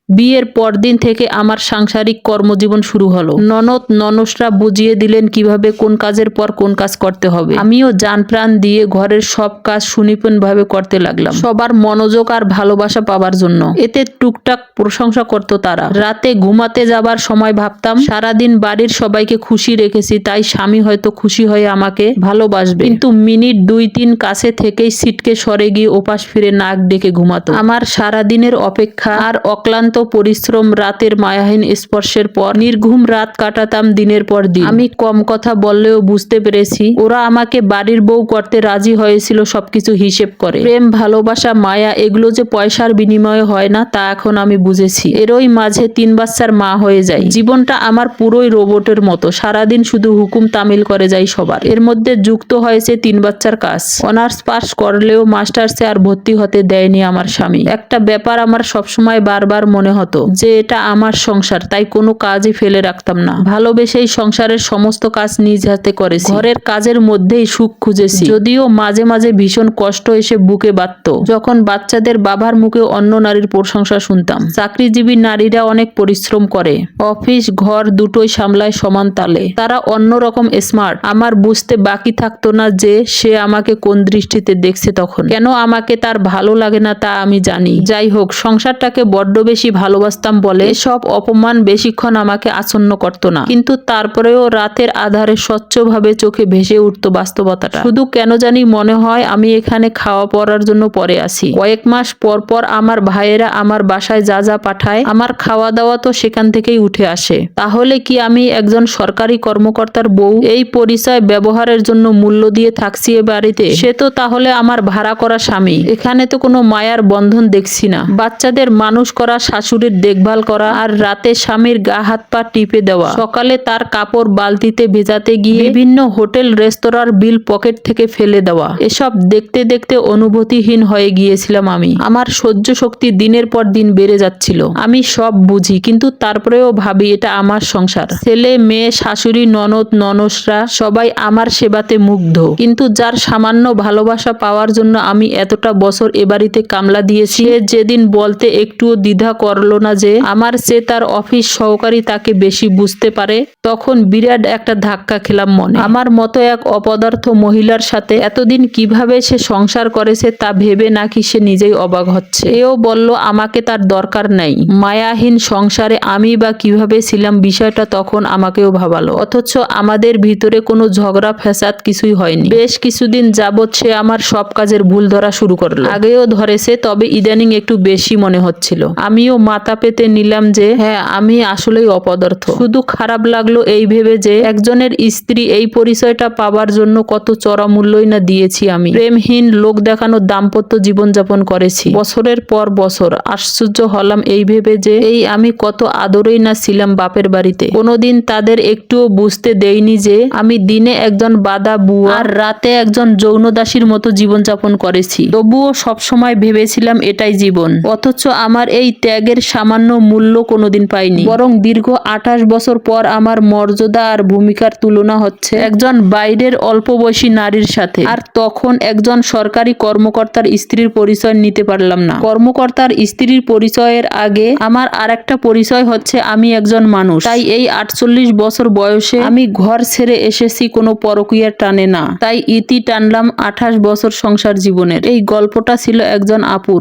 বিয়ের পরদিন থেকে আমার সাংসারিক কর্মজীবন শুরু হলো। ননদ ননসরা বুঝিয়ে দিলেন কিভাবে কোন কাজের পর কোন কাজ করতে হবে। আমিও জান প্রাণ দিয়ে ঘরের সব কাজ সুনিপুণভাবে করতে লাগলাম, সবার মনোযোগ আর ভালোবাসা পাবার জন্য। এতে টুকটাক প্রশংসা করত তারা। রাতে ঘুমাতে যাবার সময় ভাবতাম সারাদিন বাড়ির সবাইকে খুশি রেখেছি, তাই স্বামী হয়তো খুশি হয়ে আমাকে ভালোবাসবে। কিন্তু মিনিট 2-3 কাছে থেকেই সিটকে সরে গিয়ে ওপাশ ফিরে নাক ডেকে ঘুমাতো। আমার সারাদিনের অপেক্ষা আর অক্লান্ত পরিশ্রম, রাতের মায়াহীন স্পর্শের পর নির্ঘুম রাত কাটাতাম দিনের পর দিন। আমি কম কথা বললেও বুঝতে পেরেছি ওরা আমাকে বাড়ির বউ করতে রাজি হয়েছিল সবকিছু হিসেব করে। প্রেম, ভালোবাসা, মায়া এগুলো যে পয়সার বিনিময়ে হয় না তা এখন আমি বুঝেছি। এরই মাঝে 3 বাচ্চার মা হয়ে যাই। জীবনটা আমার পুরোই রোবটের মতো, সারাদিন শুধু হুকুম তামিল করে যাই সবার। এর মধ্যে যুক্ত হয়েছে 3 বাচ্চার কাজ। অনার্স পাস করলেও মাস্টার্সে আর ভর্তি হতে দেয়নি আমার স্বামী। একটা ব্যাপার আমার সবসময় বারবার মনে হতো যে এটা আমার সংসার, তাই কোনো কাজই ফেলে রাখতাম না। ভালোবেসেই সংসারের সমস্ত কাজ নিজ হাতে করেছি। ঘরের কাজের মধ্যেই সুখ খুঁজেছি, যদিও মাঝে মাঝে ভীষণ কষ্ট এসে বুকে বাজতো যখন বাচ্চাদের বাবার মুখে অন্য নারীর প্রশংসা শুনতাম। চাকরিজীবী নারীরা অনেক পরিশ্রম করে, অফিস ঘর দুটোই সামলায় সমান তালে। তারা অন্যরকম স্মার্ট। আমার বুঝতে বাকি থাকতো না যে সে আমাকে কোন দৃষ্টিতে দেখছে তখন। কেন আমাকে তার ভালো লাগে না তা আমি জানি। যাই হোক, সংসারটাকে বড্ড বেশি ভালোবাসতাম বলে সব অপমান বেশিক্ষণ আমাকে আচ্ছন্ন করতো না। কিন্তু তারপরেও রাতের আধারে স্বচ্ছভাবে চোখে ভেসে উঠতো বাস্তবতাটা। শুধু কেন জানি মনে হয় আমি এখানে খাওয়া পড়ার জন্য পরে আসি। কয়েক মাস পর পর আমার ভাইয়েরা আমার বাসায় যা যা পাঠায়, আমার খাওয়া দাওয়া তো সেখান থেকেই উঠে আসে। তাহলে কি আমি একজন সরকারি কর্মকর্তার বউ? এই পরিচয় ব্যবহারের জন্য মূল্য দিয়ে থাকছি এ বাড়িতে। সে তো তাহলে আমার ভাড়া করা স্বামী। এখানে তো কোনো মায়ার বন্ধন দেখছি না। বাচ্চাদের মানুষ করা, শাশুড়ির দেখভাল করা, আর রাতে স্বামীর গা হাত পা টিপে দেওয়া, সকালে তার কাপড় বালতিতে ভেজাতে গিয়ে বিভিন্ন হোটেল রেস্তোরাঁর বিল পকেট থেকে ফেলে দেওয়া, এসব দেখতে দেখতে অনুভূতিহীন হয়ে গিয়েছিলাম আমি। আমার সহ্য শক্তি দিনের পর দিন বেড়ে যাচ্ছিল। আমি সব বুঝি, কিন্তু তারপরেও ভাবি এটা আমার সংসার। ছেলে মেয়ে, শাশুড়ি, ননদ ননসরা সবাই আমার সেবাতে মুগ্ধ। কিন্তু যার সামান্য ভালোবাসা পাওয়ার জন্য আমি এতটা বছর এ বাড়িতে কামলা দিয়েছি, সে যেদিন বলতে একটুও দ্বিধা করলো না যে আমার চেয়ে তার অফিস সহকারী তাকে বেশি বুঝতে পারে, তখন বিরাট একটা ধাক্কা খেলাম মনে। আমার মতো এক অপদার্থ মহিলার সাথে এতদিন কিভাবে সে সংসার করেছে তা ভেবে নাকি সে নিজেই অবাক হচ্ছে। এও বলল আমাকে তার দরকার নাই। মায়াহীন সংসারে আমি বা কিভাবে ছিলাম বিষয়টা তখন আমাকেও ভাবালো। অথচ আমাদের ভিতরে কোনো ঝগড়া ফ্যাসাদ কিছুই হয়নি। বেশ কিছুদিন যাবৎ সে আমার সব কাজের ভুল ধরা শুরু করলো। আগেও ধরেছে, তবে ইদানিং একটু বেশি মনে হচ্ছিল। আমিও মাথা পেতে নিলাম যে হ্যাঁ, আমি আসলেই অপদার্থ। শুধু খারাপ লাগলো এই ভেবে যে একজনের স্ত্রী এই পরিচয়টা পাবার জন্য কত চড়া মূল্যই না দিয়েছি আমি। প্রেমহীন, লোক দেখানো দাম্পত্য জীবনযাপন করেছি বছরের পর বছর। আশ্চর্য হলাম এই ভেবে যে এই আমি কত আদরেই না ছিলাম বাপের বাড়িতে। কোনোদিন তাদের একটুও বুঝতে দেইনি যে আমি দিনে একজন বাঁধা বুয়া আর রাতে একজন যৌনদাসীর মতো জীবনযাপন করেছি। তবুও সবসময় ভেবেছিলাম এটাই জীবন। অথচ আমার এই ত্যাগের সামান্য মূল্য কোনোদিন পাইনি। বরং দীর্ঘ 28 বছর পর আমার মর্যাদা আর ভূমিকার তুলনা হচ্ছে একজন বাইরের অল্প বয়সী নারীর সাথে। আর তখন একজন সরকারি কর্মকর্তার স্ত্রীর পরিচয় নিতে পারলাম না। কর্মকর্তার স্ত্রীর পরিচয়ের আগে আমার আরেকটা পরিচয় হচ্ছে আমি একজন মানুষ। তাই এই 48 বছর বয়সে আমি ঘর ছেড়ে এসেছি কোনো পরকীয়ার টানে না। তাই ইতি টানলাম 28 বছর সংসার জীবনের। এই গল্পটা ছিল একজন আপুর।